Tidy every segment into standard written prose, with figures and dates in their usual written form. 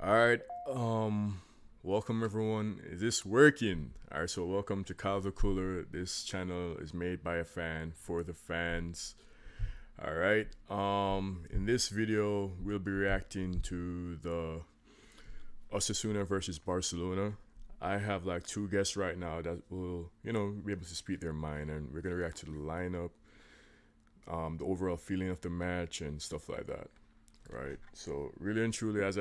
All right. Welcome everyone. Is this working? All right. So welcome to Kyle the Cooler. This channel is made by a fan for the fans. All right. In this video, we'll be reacting to the Osasuna versus Barcelona. I have like two guests right now that will, be able to speak their mind, and we're gonna react to the lineup, the overall feeling of the match, and stuff like that. Right. So really and truly, as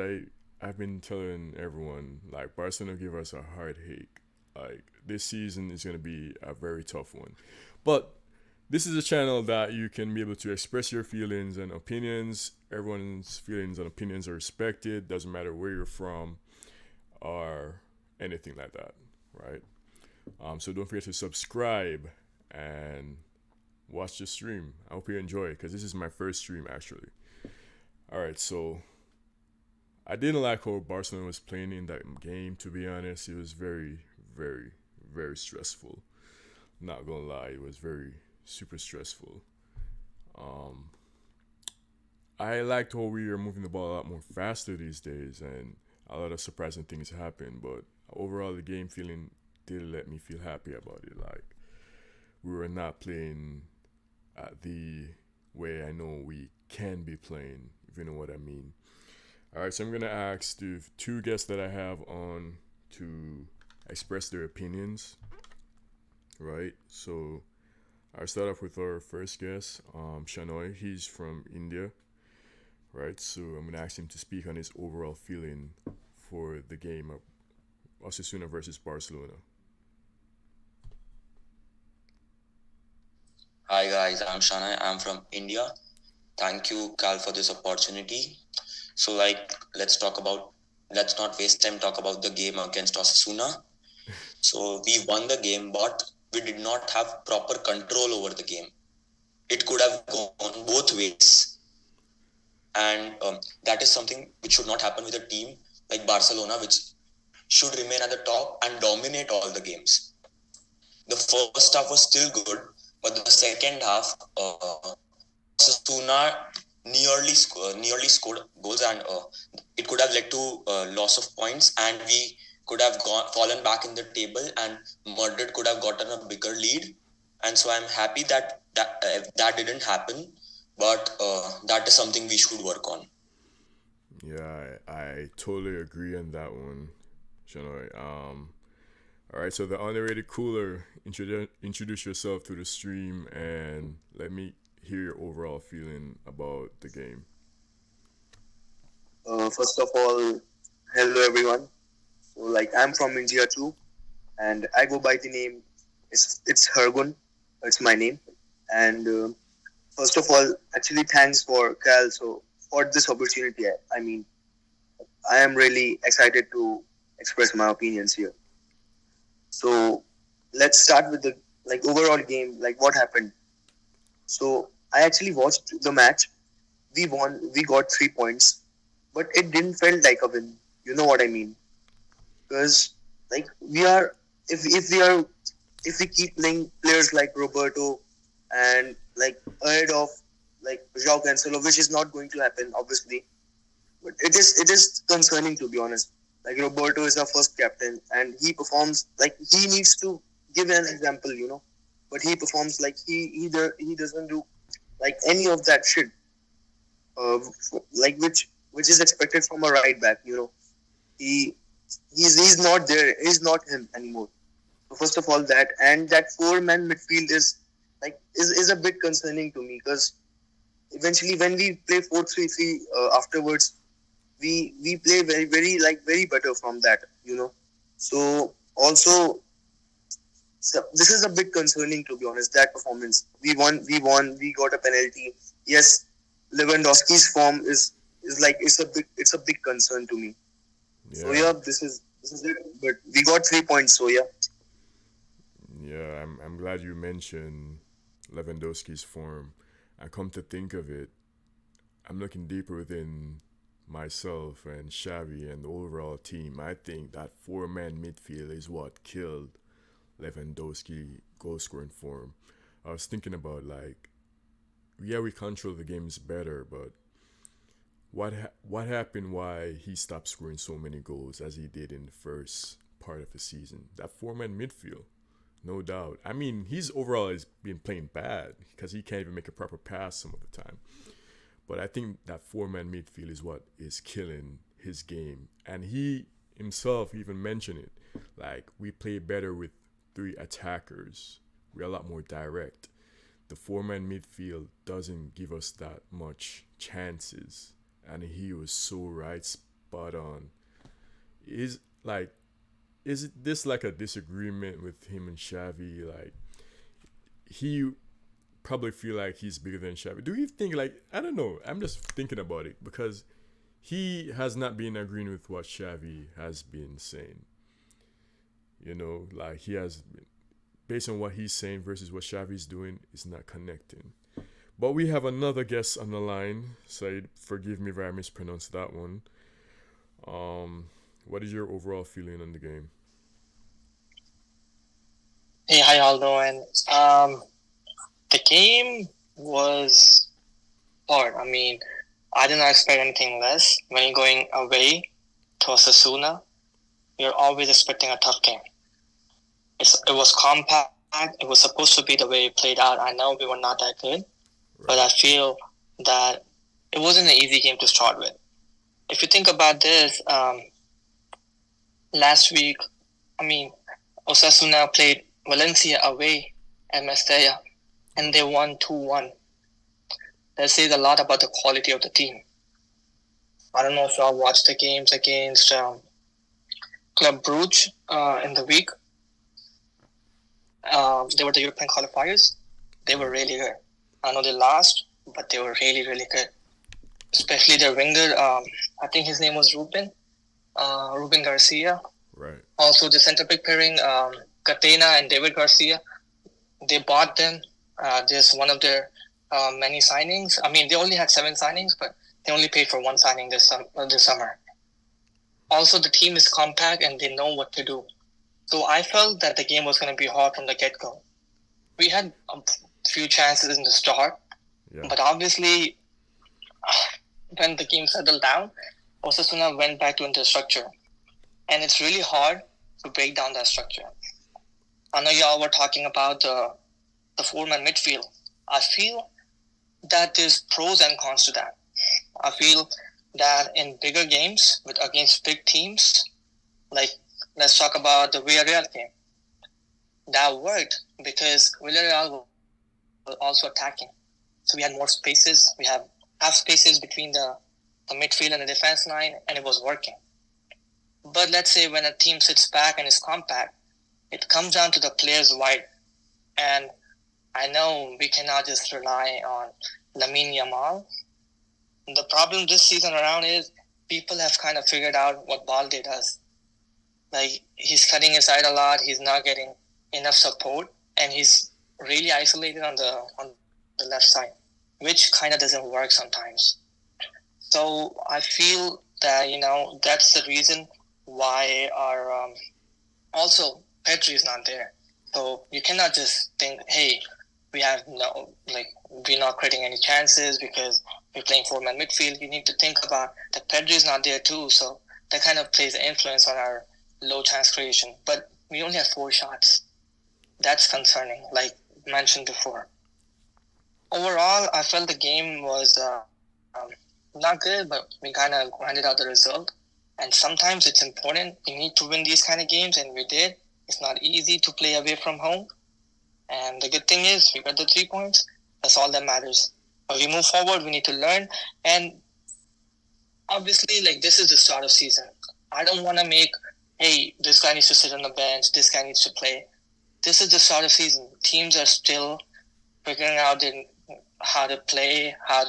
I've been telling everyone, like Barcelona give us a hard hate. Like this season is gonna be a very tough one, but this is a channel that you can be able to express your feelings and opinions. Everyone's feelings and opinions are respected. Doesn't matter where you're from or anything like that, right? So don't forget to subscribe and watch the stream. I hope you enjoy it because this is my first stream actually. All right, so I didn't like how Barcelona was playing in that game. To be honest, it was very, very, very stressful. Not gonna lie, it was very super stressful. Um, I liked how we were moving the ball a lot more faster these days, and a lot of surprising things happened. But overall, the game feeling did let me feel happy about it. Like we were not playing at the way I know we can be playing, if you know what I mean. All right, so I'm gonna ask the two guests that I have on to express their opinions. Right, so I'll start off with our first guest, Shanoy. He's from India. Right, so I'm gonna ask him to speak on his overall feeling for the game of Osasuna versus Barcelona. Hi guys, I'm Shana. I'm from India. Thank you, Cal, for this opportunity. So, let's not waste time talk about the game against Osasuna. So, we won the game, but we did not have proper control over the game. It could have gone both ways, and that is something which should not happen with a team like Barcelona, which should remain at the top and dominate all the games. The first half was still good, but the second half, Osasuna nearly scored goals, and it could have led to loss of points, and we could have fallen back in the table, and Madrid could have gotten a bigger lead. And so I'm happy that didn't happen, but that is something we should work on. Yeah, I totally agree on that one, Shanoy. All right, so the underrated cooler, introduce yourself to the stream and let me hear your overall feeling about the game. First of all, hello everyone. So, like, I'm from India too, and I go by the name. It's Hergun. It's my name. And first of all, actually, thanks for Cal. So for this opportunity, I mean, I am really excited to express my opinions here. So let's start with the overall game. Like what happened. So I actually watched the match. We won. We got 3 points, but it didn't felt like a win. You know what I mean? Because like we are if we are if we keep playing players like Roberto and like ahead of like João Cancelo, which is not going to happen obviously, but it is concerning to be honest. Like Roberto is our first captain and he performs like he needs to give an example, but he performs like he doesn't do like any of that shit, uh, like which is expected from a right back. He he's not there. He's not him anymore. So first of all, that four-man midfield is a bit concerning to me because eventually when we play 4-3-3 afterwards, we play very better from that. So also, so this is a bit concerning to be honest. That performance, we won, we got a penalty. Yes, Lewandowski's form is like it's a big concern to me. So Yeah, yeah, this is it. But we got 3 points. So yeah. yeah, I'm glad you mentioned Lewandowski's form. I come to think of it, I'm looking deeper within myself and Xavi and the overall team. I think that four-man midfield is what killed Lewandowski goal scoring form. I was thinking about like, yeah, we control the games better, but what happened? Why he stopped scoring so many goals as he did in the first part of the season? That four-man midfield, no doubt. I mean, he's overall has been playing bad because he can't even make a proper pass some of the time. But I think that four-man midfield is what is killing his game, and he himself even mentioned it. Like, we play better with three attackers. We're a lot more direct. The four-man midfield doesn't give us that much chances, and he was so right, spot on. Is like, is it this like a disagreement with him and Xavi? Like, he probably feel like he's bigger than Xavi. Do you think, like, I don't know? I'm just thinking about it because he has not been agreeing with what Xavi has been saying. Like, he has based on what he's saying versus what Xavi's doing, it's not connecting. But we have another guest on the line. Said, forgive me if I mispronounced that one. What is your overall feeling on the game? Hey, how y'all doing? The game was hard. I mean, I did not expect anything less. When you're going away to Osasuna, you're always expecting a tough game. It was compact. It was supposed to be the way it played out. I know we were not that good, but I feel that it wasn't an easy game to start with. If you think about this, last week, Osasuna played Valencia away at Mestalla, and they won 2-1. That says a lot about the quality of the team. I don't know if y'all watched the games against Club Brugge in the week. They were the European qualifiers. They were really good. I know they lost, but they were really, really good. Especially their winger, I think his name was Ruben Garcia. Right. Also the centre back pairing, Catena and David Garcia. They bought them. Just one of their many signings. I mean, they only had 7 signings, but they only paid for 1 signing this summer. Also, the team is compact and they know what to do. So I felt that the game was going to be hard from the get-go. We had a few chances in the start, but obviously, when the game settled down, Osasuna went back into the structure. And it's really hard to break down that structure. I know y'all were talking about the four-man midfield. I feel that there's pros and cons to that. I feel that in bigger games against big teams, like let's talk about the Villarreal game, that worked because Villarreal were also attacking. So we had more spaces. We have half spaces between the midfield and the defense line, and it was working. But let's say when a team sits back and is compact, it comes down to the players wide. And I know we cannot just rely on Lamine Yamal. The problem this season around is people have kind of figured out what Balde does. Like, he's cutting inside a lot. He's not getting enough support, and he's really isolated on the left side, which kind of doesn't work sometimes. So I feel that that's the reason why our also Pedri is not there. So you cannot just think, hey, we're not creating any chances because we're playing four-man midfield. You need to think about that Pedri is not there too. So that kind of plays an influence on our low chance creation. But we only have 4 shots. That's concerning, like mentioned before. Overall, I felt the game was not good, but we kind of grinded out the result. And sometimes it's important. We need to win these kind of games, and we did. It's not easy to play away from home. And the good thing is we got the 3 points. That's all that matters. But we move forward, we need to learn. And obviously, this is the start of season. I don't want to make, hey, this guy needs to sit on the bench, this guy needs to play. This is the start of season. Teams are still figuring out how to play, how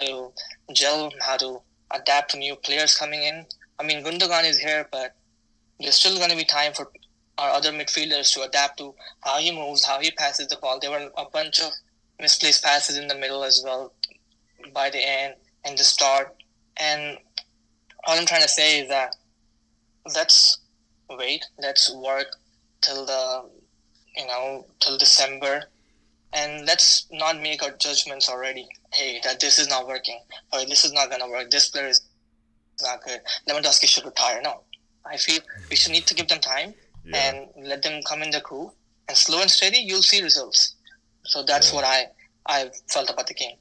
to gel, how to adapt to new players coming in. I mean, Gundogan is here, but there's still going to be time for our other midfielders to adapt to how he moves, how he passes the ball. There were a bunch of misplaced passes in the middle as well by the end and the start. And all I'm trying to say is that let's wait, let's work till till December and let's not make our judgments already. Hey, that this is not working, or this is not gonna work. This player is not good. Lewandowski should retire. No, I feel we should need to give them time Yeah, and let them come in the groove. And slow and steady, you'll see results. So that's yeah, what I felt about the game.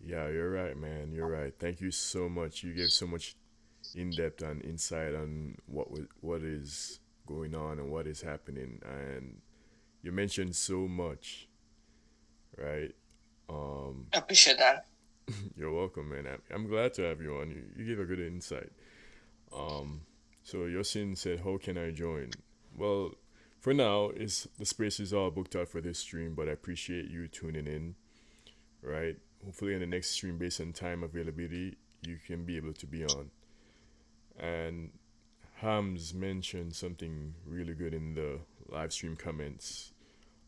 yeah. You're right, man. You're right. Thank you so much. You gave so much in depth and insight on what is going on and what is happening, and you mentioned so much, right? Um, I appreciate that. you're welcome, man. I'm glad to have you on. You gave a good insight. Um, so Yosin said, "How can I join?" Well, for now, is the space is all booked out for this stream, but I appreciate you tuning in. Right? Hopefully, in the next stream, based on time availability, you can be able to be on. And Hams mentioned something really good in the live stream comments.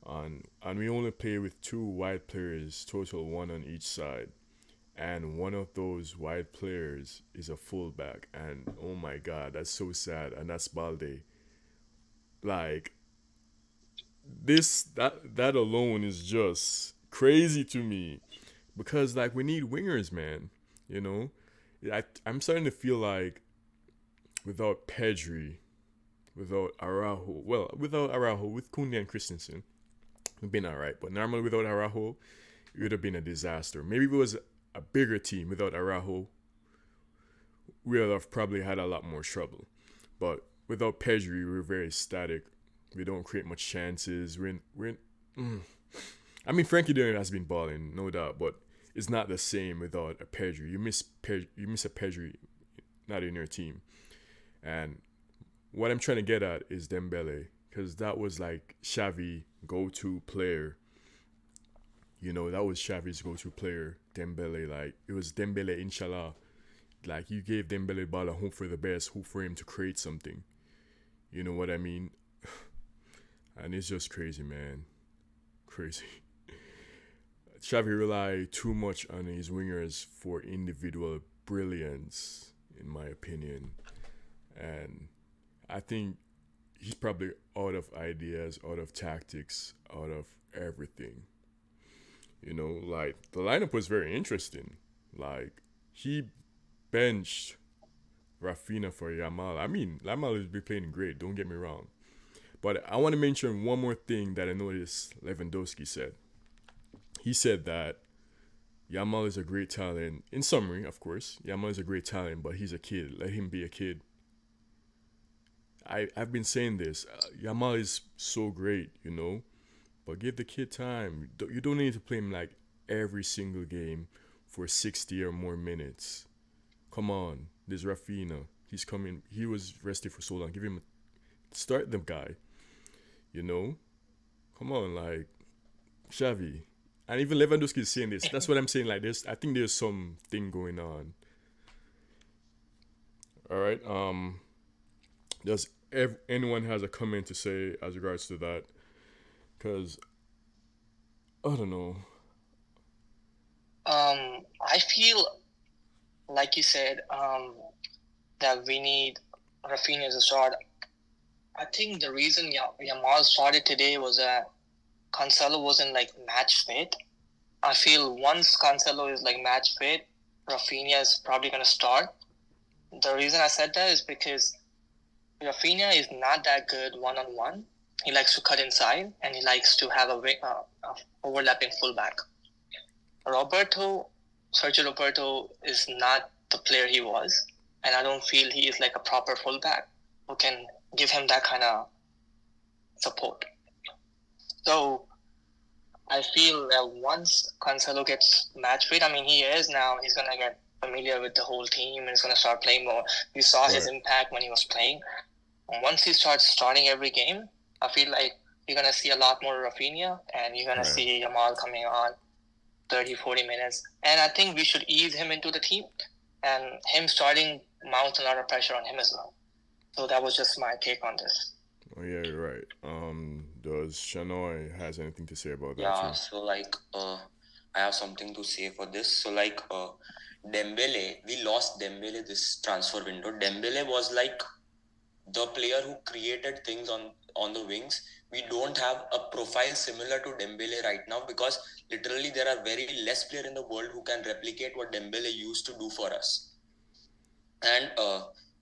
And we only play with two wide players, total one on each side. And one of those wide players is a fullback. And oh my god, that's so sad. And that's Balde. Like that alone is just crazy to me. Because like we need wingers, man. You know? I'm starting to feel like without Pedri, without Araujo, well, without Araujo, with Kunde and Christensen, we've been alright. But normally without Araujo, it would have been a disaster. Maybe if it was a bigger team without Araujo, we would have probably had a lot more trouble. But without Pedri, we're very static. We don't create much chances. I mean, Frankie De Jong has been balling, no doubt, but it's not the same without a Pedri. You miss a Pedri not in your team. And what I'm trying to get at is Dembele, because that was like Xavi go-to player. You know, that was Xavi's go-to player, Dembele. Like, it was Dembele, inshallah. Like, you gave Dembele ball a hope for the best, hope for him to create something. You know what I mean? And it's just crazy, man. Crazy. Xavi relied too much on his wingers for individual brilliance, in my opinion. And I think he's probably out of ideas, out of tactics, out of everything. You know, like the lineup was very interesting. Like he benched Rafinha for Yamal. I mean, Yamal has been playing great. Don't get me wrong, but I want to mention one more thing that I noticed Lewandowski said. He said that Yamal is a great talent. In summary, of course, Yamal is a great talent, but he's a kid. Let him be a kid. I've been saying this. Yamal is so great, you know, but give the kid time. You don't need to play him like every single game for 60 or more minutes. Come on, there's Rafinha. He's coming. He was rested for so long. Give him start the guy. You know, come on, like Xavi, and even Lewandowski is saying this. That's what I'm saying. Like this, I think there's something going on. All right. Does anyone has a comment to say as regards to that? Because I don't know. I feel like you said that we need Rafinha as a start. I think the reason Yamal started today was that Cancelo wasn't like match fit. I feel once Cancelo is like match fit, Rafinha is probably going to start. The reason I said that is because Rafinha is not that good one-on-one. He likes to cut inside and he likes to have a overlapping fullback. Sergio Roberto is not the player he was, and I don't feel he is like a proper fullback who can give him that kind of support. So I feel that once Cancelo gets match fit, I mean he is now, he's gonna get familiar with the whole team and he's gonna start playing more. You saw his impact when he was playing. And once he starts starting every game, I feel like you're gonna see a lot more Rafinha and you're gonna see Yamal coming on 30-40 minutes. And I think we should ease him into the team, and him starting mounts a lot of pressure on him as well. So that was just my take on this. Oh yeah, you're right. Does Shanoy has anything to say about that Yeah, too? so like I have something to say for this. So like Dembele, we lost Dembele this transfer window. Dembele was like the player who created things on the wings. We don't have a profile similar to Dembele right now, because literally there are very less players in the world who can replicate what Dembele used to do for us. And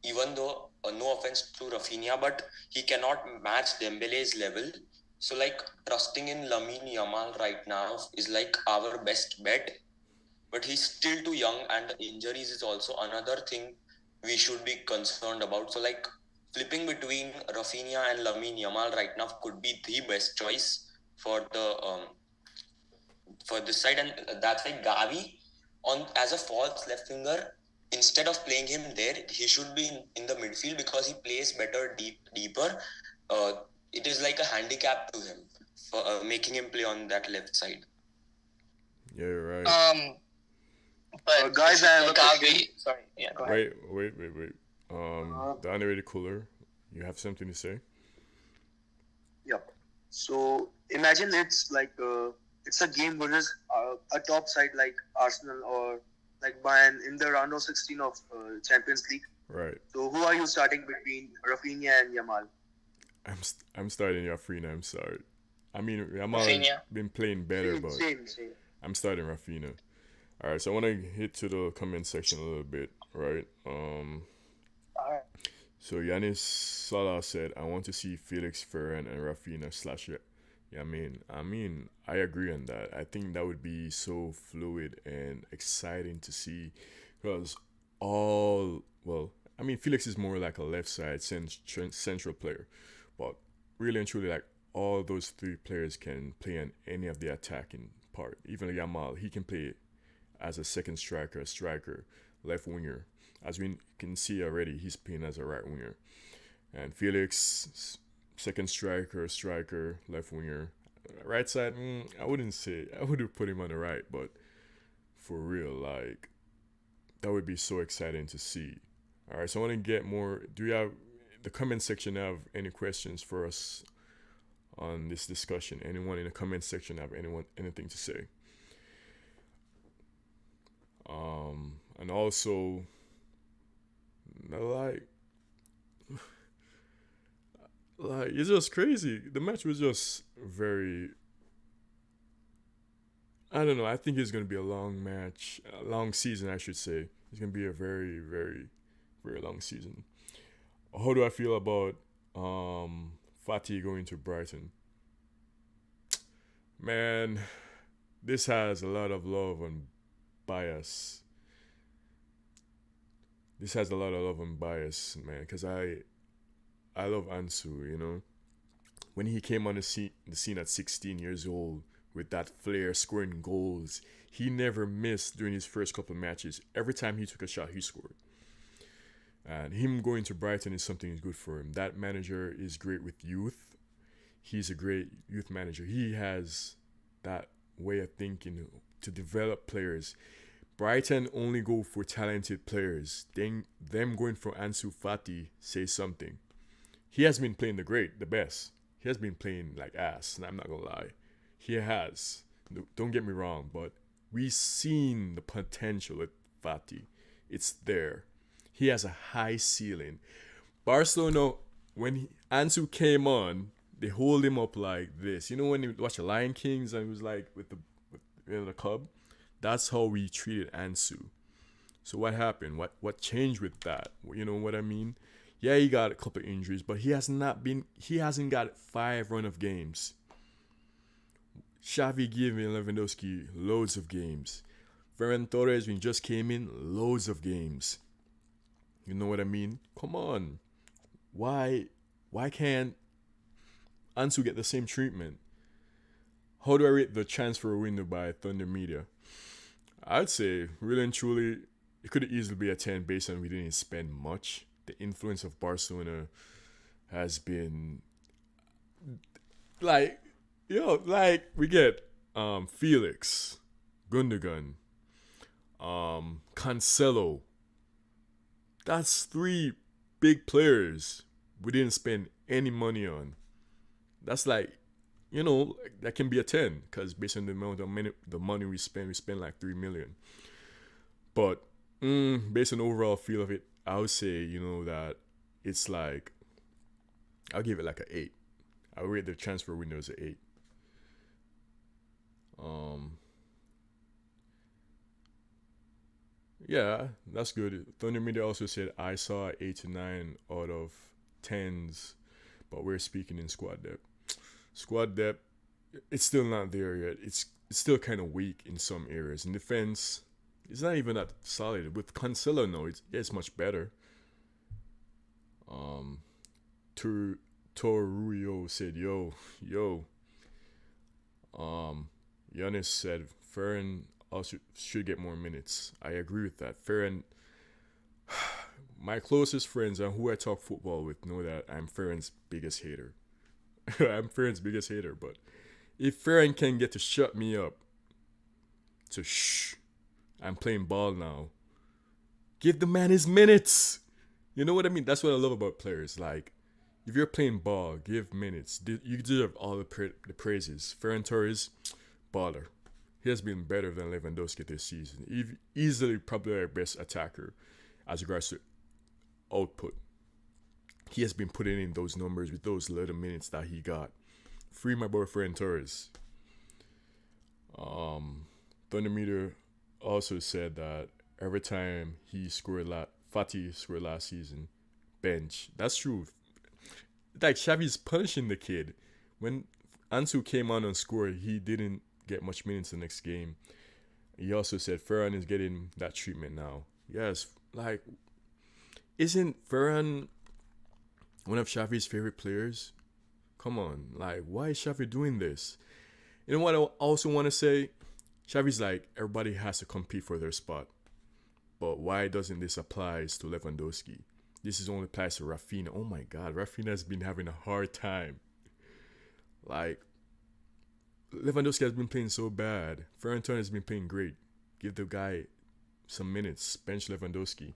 even though, no offense to Rafinha, but he cannot match Dembele's level. So like trusting in Lamine Yamal right now is like our best bet. But he's still too young, and injuries is also another thing we should be concerned about. So like flipping between Rafinha and Lamine Yamal right now could be the best choice for this side. And that's like Gavi on as a false left winger. Instead of playing him there, he should be in the midfield, because he plays better deeper. It is like a handicap to him for making him play on that left side. Yeah, you're right. But guys, I have a question. Sorry, yeah, go ahead. Wait. The animated cooler, you have something to say? Yeah. So imagine it's like it's a game versus a top side like Arsenal or like Bayern in the round of 16 of Champions League. Right. So who are you starting between Rafinha and Yamal? I'm starting Rafinha. I'm sorry. I mean, Yamal has Rafinha. been playing better, but Same. I'm starting Rafinha. All right, so I want to hit to the comment section a little bit, right? Alright. So Yanis Salah said, "I want to see Felix Ferran and Rafinha slash." Yeah, I agree on that. I think that would be so fluid and exciting to see, because Felix is more like a left side central player, but really and truly, like all those three players can play on any of the attacking part. Even Yamal, he can play as a second striker, left winger. As we can see already, he's playing as a right winger. And Felix, second striker, left winger. Right side, I wouldn't say, I would have put him on the right, but for real, like, that would be so exciting to see. All right, so I want to get more. Do you have the comment section have any questions for us on this discussion? Anyone in the comment section have anything to say? And also, like it's just crazy. The match was just very. I don't know. I think it's gonna be a long match, a long season, I should say. It's gonna be a very, very, very long season. How do I feel about Fatih going to Brighton? Man, this has a lot of love and bias. This has a lot of love and bias, man, because I love Ansu, you know. When he came on the scene at 16 years old with that flair, scoring goals, he never missed during his first couple of matches. Every time he took a shot, he scored. And him going to Brighton is something that's good for him. That manager is great with youth. He's a great youth manager. He has that way of thinking to develop players. Brighton only go for talented players. Them going for Ansu Fati says something. He has been playing the best. He has been playing like ass, and I'm not gonna lie. He has. Don't get me wrong, but we've seen the potential at Fati. It's there. He has a high ceiling. Barcelona, when Ansu came on, they hold him up like this. You know when you watch the Lion Kings and it was like with the club? That's how we treated Ansu. So what happened? What changed with that? You know what I mean? Yeah, he got a couple of injuries, but he hasn't got 5 run of games. Xavi giving Lewandowski loads of games. Ferran Torres, when he just came in, loads of games. You know what I mean? Come on. Why can't Ansu get the same treatment? How do I rate the transfer window by Thunder Media? I'd say, really and truly, it could easily be a 10 based on we didn't spend much. The influence of Barcelona has been like we get Felix, Gundogan, Cancelo. That's 3 big players we didn't spend any money on. That's like, that can be a 10 because based on the money we spend like 3 million. But based on the overall feel of it, I would say, that it's like I'll give it like a 8. I'll rate the transfer window as a 8. Um, yeah, that's good. Thunder Media also said I saw 8 to 9 out of 10s, but we're speaking in squad depth. Squad depth, it's still not there yet. It's still kind of weak in some areas. In defense, it's not even that solid. With Cancelo now, it's much better. Um, Toruyo said, yo. Um, Giannis said Ferran also should get more minutes. I agree with that. Ferran, my closest friends and who I talk football with know that I'm Ferran's biggest hater. I'm Ferran's biggest hater, but if Ferran can get to shut me up, to shh, I'm playing ball now. Give the man his minutes. You know what I mean? That's what I love about players. Like, if you're playing ball, give minutes. You deserve all the praises. Ferran Torres, baller. He has been better than Lewandowski this season. Easily probably our best attacker as regards to output. He has been putting in those numbers with those little minutes that he got. Free my boy Ferran Torres. Thundermeter also said that every time Fati scored last season, bench. That's true. Like Xavi's punishing the kid. When Ansu came on and scored, he didn't get much minutes the next game. He also said Ferran is getting that treatment now. Yes, like, isn't Ferran one of Xavi's favorite players? Come on, like, why is Xavi doing this? You know what I also want to say? Xavi's like, everybody has to compete for their spot. But why doesn't this apply to Lewandowski? This is only applies to Rafinha. Oh my God, Rafinha's been having a hard time. Like, Lewandowski has been playing so bad. Ferran Torres has been playing great. Give the guy some minutes. Bench Lewandowski.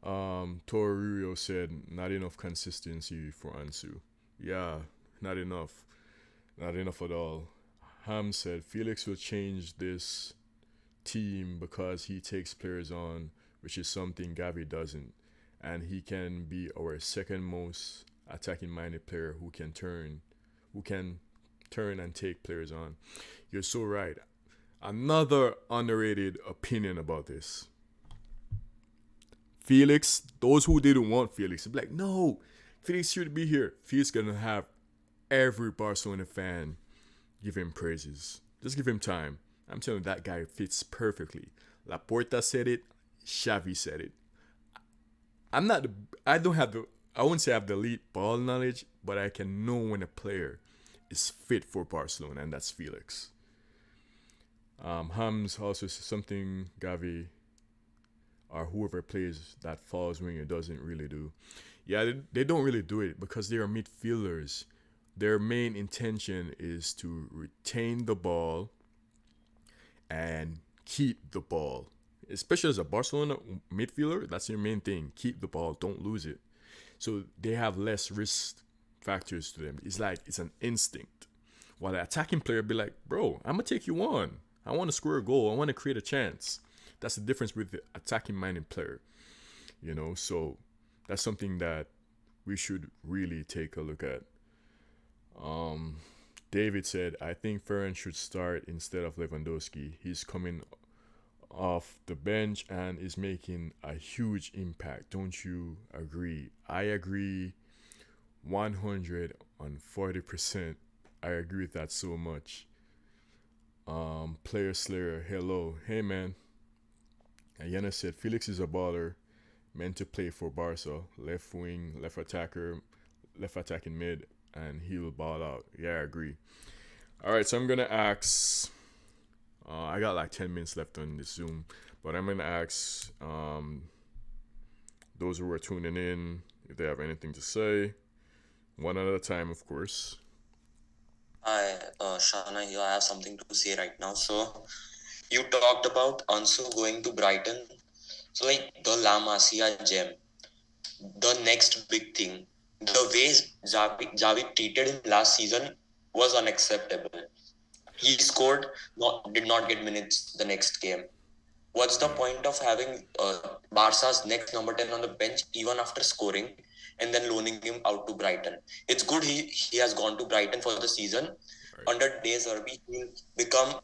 Torurio said not enough consistency for Ansu. Yeah, not enough. Not enough at all. Ham said Felix will change this team because he takes players on, which is something Gavi doesn't. And he can be our second most attacking minded player who can turn and take players on. You're so right. Another underrated opinion about this. Felix, those who didn't want Felix, be like, no, Felix should be here. Felix gonna have every Barcelona fan give him praises. Just give him time. I'm telling you, that guy fits perfectly. Laporta said it. Xavi said it. I wouldn't say I have the elite ball knowledge, but I can know when a player is fit for Barcelona, and that's Felix. Hams also says something Gavi or whoever plays that falls winger doesn't really do. Yeah, they don't really do it because they are midfielders. Their main intention is to retain the ball and keep the ball. Especially as a Barcelona midfielder, that's your main thing. Keep the ball, don't lose it. So they have less risk factors to them. It's like it's an instinct. While the attacking player be like, bro, I'm gonna take you on. I want to score a goal. I want to create a chance. That's the difference with the attacking minded player. So that's something that we should really take a look at. David said, I think Ferran should start instead of Lewandowski. He's coming off the bench and is making a huge impact. Don't you agree? I agree 140%. I agree with that so much. Player Slayer, hello. Hey man. And Yana said Felix is a baller, meant to play for Barca. Left wing, left attacker, left attacking mid, and he will ball out. Yeah, I agree. Alright, so I'm gonna ask I got like 10 minutes left on this Zoom, but I'm gonna ask those who are tuning in if they have anything to say. One at a time, of course. Hi, Shana here. I have something to say right now. So, you talked about Ansu going to Brighton. So, like the La Masia gem, the next big thing. The way Javi treated him last season was unacceptable. He scored, did not get minutes the next game. what's the point of having Barca's next number 10 on the bench even after scoring and then loaning him out to Brighton? It's good he has gone to Brighton for the season. Right. Under De Zerbi, he'll become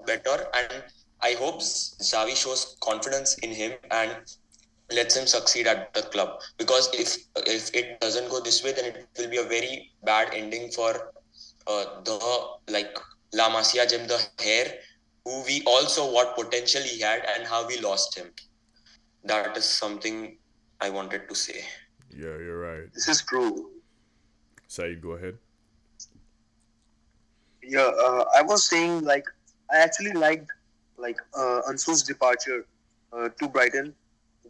better, and I hope Xavi shows confidence in him and lets him succeed at the club. Because if it doesn't go this way, then it will be a very bad ending for the like La Masia Gem, the hair, who we all saw what potential he had and how we lost him. That is something I wanted to say. Yeah, you're right. This is true. Saeed, go ahead. Yeah, I was saying like I actually liked Ansu's departure to Brighton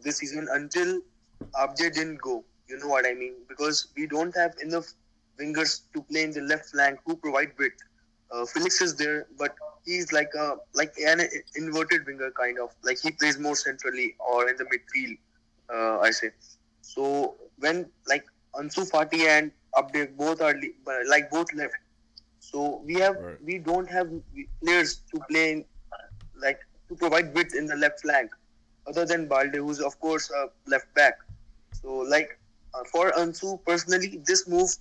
this season until Abde didn't go. You know what I mean? Because we don't have enough wingers to play in the left flank who provide width. Felix is there, but he's like an inverted winger kind of. Like he plays more centrally or in the midfield. I say. So when like Ansu Fati and Abde both are both left. So Right. we don't have players to play in, like to provide width in the left flank, other than Balde, who's of course left back. So for Ansu personally, this move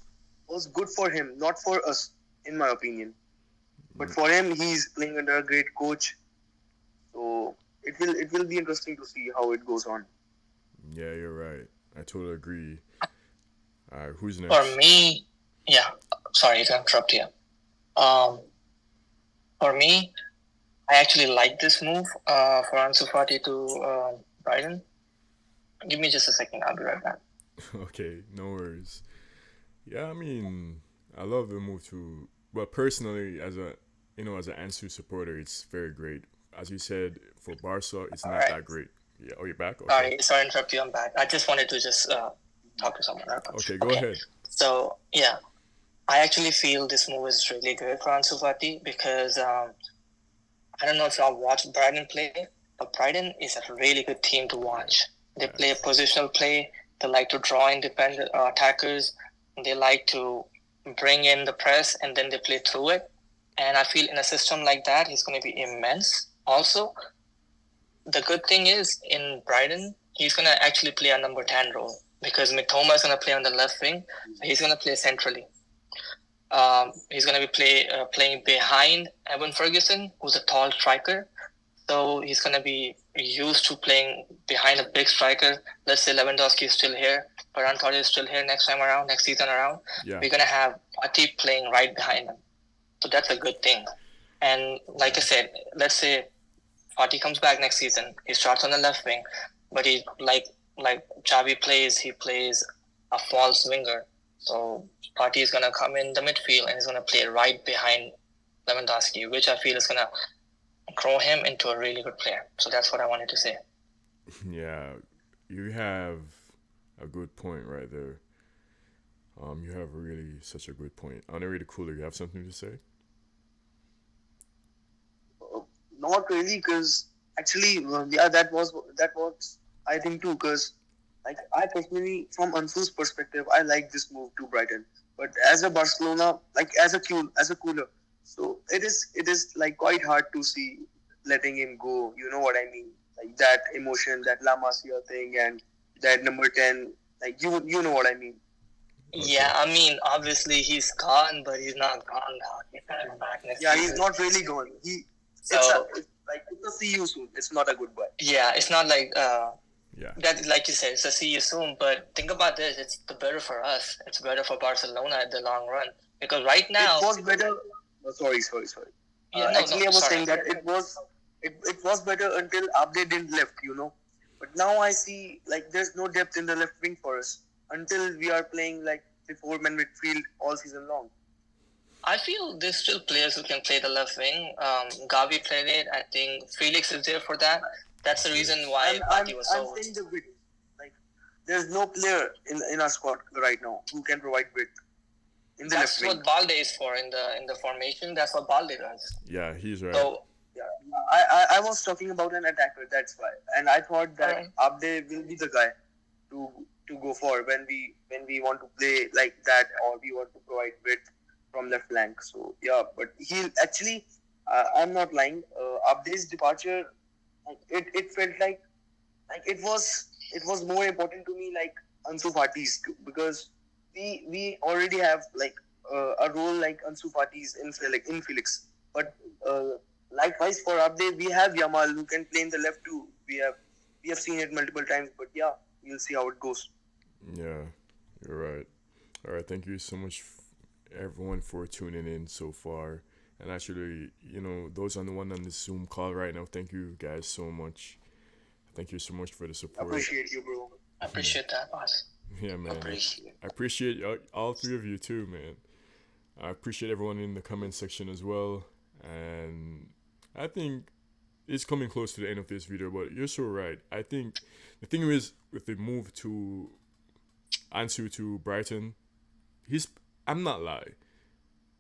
was good for him, not for us, in my opinion. But for him, he's playing under a great coach. So it will be interesting to see how it goes on. Yeah, you're right. I totally agree. All right, who's For next? me, yeah, sorry to interrupt you. Um, for me, I actually like this move for Ansu Fati to Brighton. Give me just a second. I'll be right back. Okay, no worries. Yeah, I mean, I love the move to. But personally, as an Ansu supporter, it's very great. As you said, for Barca, it's not Alright. that great. Yeah. Oh, you're back. Okay. Sorry to interrupt you. I'm back. I just wanted to just talk to someone. Okay, go ahead. So yeah, I actually feel this move is really good for Ansu Fati because I don't know if y'all watched Brighton play, but Brighton is a really good team to watch. They play positional play. They like to draw independent attackers. They like to bring in the press and then they play through it. And I feel in a system like that, he's going to be immense. Also, the good thing is in Brighton, he's going to actually play a number 10 role because Mitoma is going to play on the left wing. He's going to play centrally. He's going to be playing behind Evan Ferguson, who's a tall striker. So he's going to be used to playing behind a big striker. Let's say Lewandowski is still here, Ferran Torres is still here next season around. Yeah. We're going to have Fati playing right behind him. So that's a good thing. And like I said, let's say Fati comes back next season. He starts on the left wing, but he like Xavi plays a false winger. So Fati is gonna come in the midfield and he's gonna play right behind Lewandowski, which I feel is gonna grow him into a really good player. So that's what I wanted to say. Yeah, you have a good point right there. You have really such a good point. Honorary the Cooler, you have something to say? Not really, because actually, that was I think too, because like I personally, from Ansu's perspective, I like this move to Brighton. But as a Barcelona, like as a cooler, so it is like quite hard to see letting him go. You know what I mean? Like that emotion, that La Masia thing, and that number 10. Like you know what I mean? Okay. Yeah, I mean, obviously he's gone, but he's not gone now. He's coming back next Yeah, season. he's not really gone. So It's a see you soon. It's not a goodbye. yeah, it's not like Yeah. that, like you said, it's a see you soon. But think about this: it's the better for us. It's better for Barcelona at the long run because right now It was better. Oh, sorry. Yeah, Actually, I was sorry. saying that it was better until Abde didn't left, But now I see like there's no depth in the left wing for us until we are playing like the 4-man midfield all season long. I feel there's still players who can play the left wing. Gavi played it. I think Felix is there for that. That's the reason why Fati was I'm sold. saying the width. Like there's no player in our squad right now who can provide width in the That's left wing. what Balde is for in the formation. That's what Balde does. Yeah, he's right. So Yeah, I was talking about an attacker. That's why, and I thought that Abde will be the guy to go for when we want to play like that or we want to provide width from left flank. So yeah, but he'll actually, I'm not lying. Abde's departure it felt like it was more important to me like Ansu Fati's because we already have like a role like Ansu Fati's in Felix, but likewise for Abde we have Yamal who can play in the left too. We have seen it multiple times, but yeah, we'll see how it goes. Yeah, you're right. All right, thank you so much, everyone, for tuning in so far. And actually, those on the one on the Zoom call right now, thank you guys so much. Thank you so much for the support. Appreciate you, bro. I appreciate that, boss. Yeah, man. Appreciate. I appreciate all three of you too, man. I appreciate everyone in the comment section as well. And I think it's coming close to the end of this video, but you're so right. I think the thing is with the move to Ansu to Brighton, I'm not lying.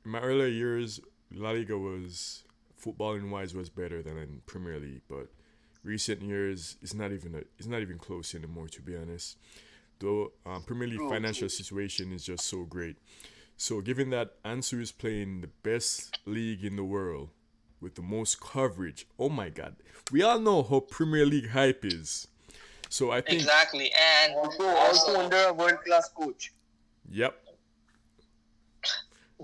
In my earlier years, La Liga was footballing wise was better than in Premier League, but recent years it's not even close anymore, to be honest. Though Premier League financial situation is just so great. So given that Ansu is playing the best league in the world with the most coverage, oh my God, we all know how Premier League hype is. So I think Exactly, and Also under a world class coach. yep.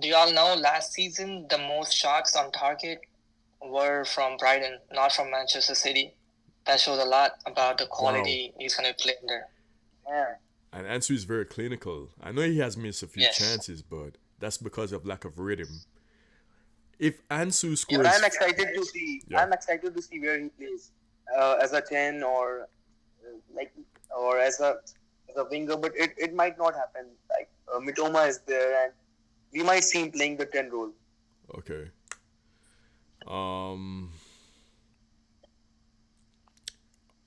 do y'all know last season the most shots on target were from Brighton, not from Manchester City? That shows a lot about the quality he's going to play under. Yeah. And Ansu is very clinical. I know he has missed a few Yes. chances, but that's because of lack of rhythm. If Ansu But scores, I'm excited to see. Yeah. I'm excited to see where he plays as a 10 or or as a winger. But it might not happen. Like Mitoma is there, and we might see him playing the 10 role. okay.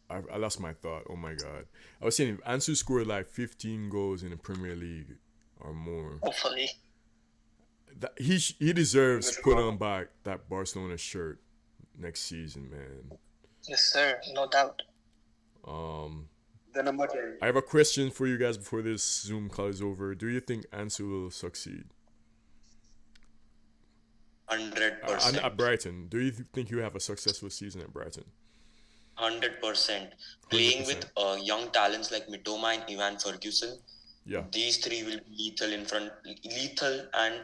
I lost my thought. Oh my God. I was saying if Ansu scored like 15 goals in the Premier League or more, Hopefully. he deserves to put on back that Barcelona shirt next season, man. Yes, sir. No doubt. The number 10. I have a question for you guys before this Zoom call is over. Do you think Ansu will succeed? 100%. At Brighton, do you think you have a successful season at Brighton? 100%. Playing with young talents like Mitoma and Ivan Ferguson, Yeah. these three will be lethal, and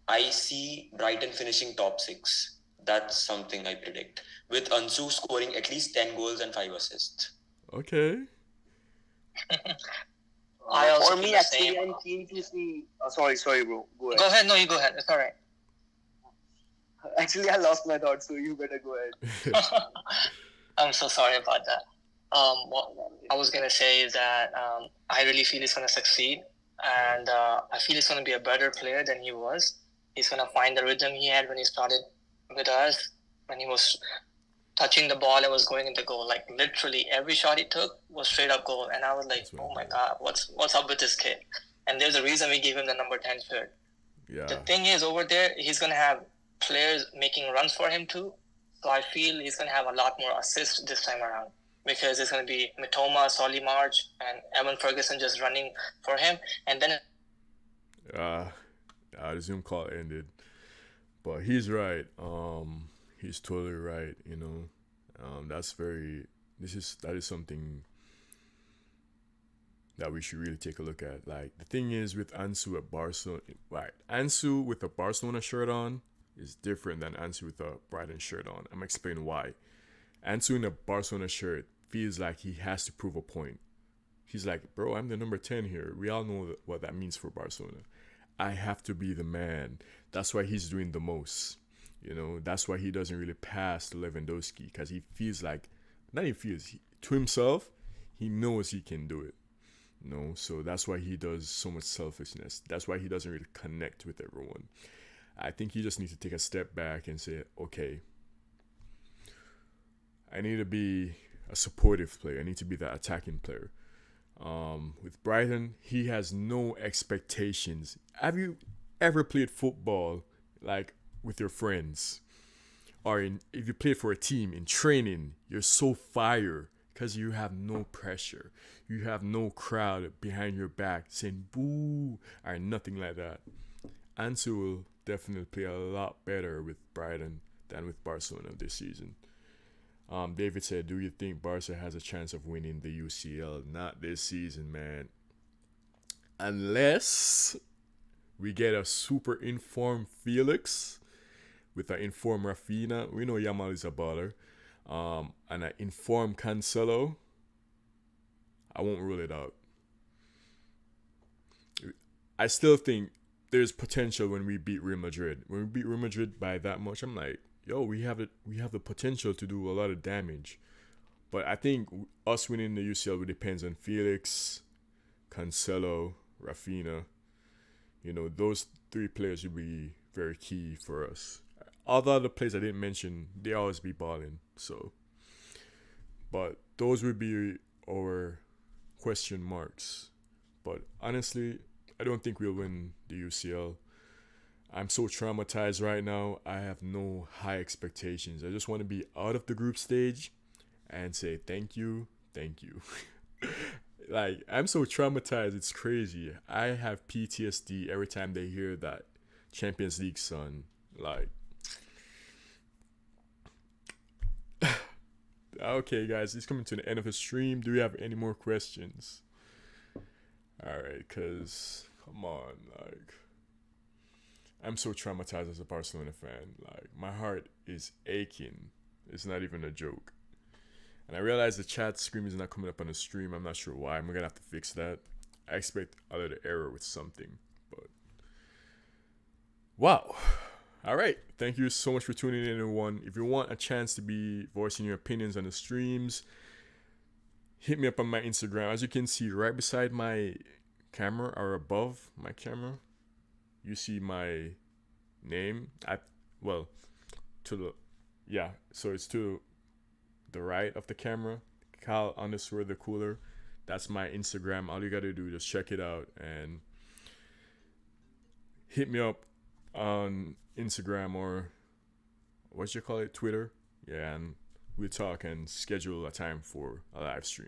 I see Brighton finishing top 6. That's something I predict. With Ansu scoring at least 10 goals and 5 assists. Okay. I also For me, feel the actually, same. I'm keen to see. Sorry, bro. Go ahead. Go ahead. No, you go ahead. It's all right. Actually, I lost my thought, so you better go ahead. I'm so sorry about that. What I was gonna say is that I really feel he's gonna succeed, and I feel he's gonna be a better player than he was. He's gonna find the rhythm he had when he started with us, when he was touching the ball and was going into goal. Like literally every shot he took was straight up goal, and I was like, oh my God, what's up with this kid? And there's a reason we gave him the number 10 shirt. Yeah. The thing is, over there, he's gonna have players making runs for him too. So I feel he's going to have a lot more assists this time around because it's going to be Mitoma, Solly March, and Evan Ferguson just running for him. And then The Zoom call ended, but he's right. He's totally right. That is something that we should really take a look at. Like the thing is with Ansu at Barcelona, right? Ansu with a Barcelona shirt on is different than Ansu with a Brighton shirt on. I'm explaining why. Ansu in a Barcelona shirt feels like he has to prove a point. He's like, bro, I'm the number 10 here. We all know what that means for Barcelona. I have to be the man. That's why he's doing the most. That's why he doesn't really pass to Lewandowski because he feels like, to himself, he knows he can do it. So that's why he does so much selfishness. That's why he doesn't really connect with everyone. I think he just needs to take a step back and say, okay, I need to be a supportive player. I need to be that attacking player. With Brighton, he has no expectations. Have you ever played football like with your friends? Or if you play for a team in training, you're so fire because you have no pressure. You have no crowd behind your back saying boo or nothing like that. Ansu will definitely play a lot better with Brighton than with Barcelona this season. David said, "Do you think Barca has a chance of winning the UCL? Not this season, man. Unless we get a super informed Felix with an informed Rafina. We know Yamal is a baller. And an informed Cancelo. I won't rule it out. I still think there's potential when we beat Real Madrid. When we beat Real Madrid by that much, I'm like, yo, we have it. We have the potential to do a lot of damage. But I think us winning the UCL depends on Felix, Cancelo, Rafinha. You know, those three players will be very key for us. All the other players I didn't mention, they always be balling. So, but those would be our question marks. But honestly, I don't think we'll win the UCL. I'm so traumatized right now. I have no high expectations. I just want to be out of the group stage and say thank you, thank you. Like, I'm so traumatized, it's crazy. I have PTSD every time they hear that Champions League son. Like, okay, guys, it's coming to the end of the stream. Do we have any more questions? Alright, because, come on, like, I'm so traumatized as a Barcelona fan. Like, my heart is aching. It's not even a joke. And I realize the chat screen is not coming up on the stream. I'm not sure why. I'm going to have to fix that. I expect a little error with something. But, wow. All right. Thank you so much for tuning in, everyone. If you want a chance to be voicing your opinions on the streams, hit me up on my Instagram. As you can see, right beside my camera or above my camera, you see my name. So it's to the right of the camera, Kyle_the cooler. That's my Instagram. All you gotta do is just check it out and hit me up on Instagram or what you call it, Twitter. Yeah, and we'll talk and schedule a time for a live stream.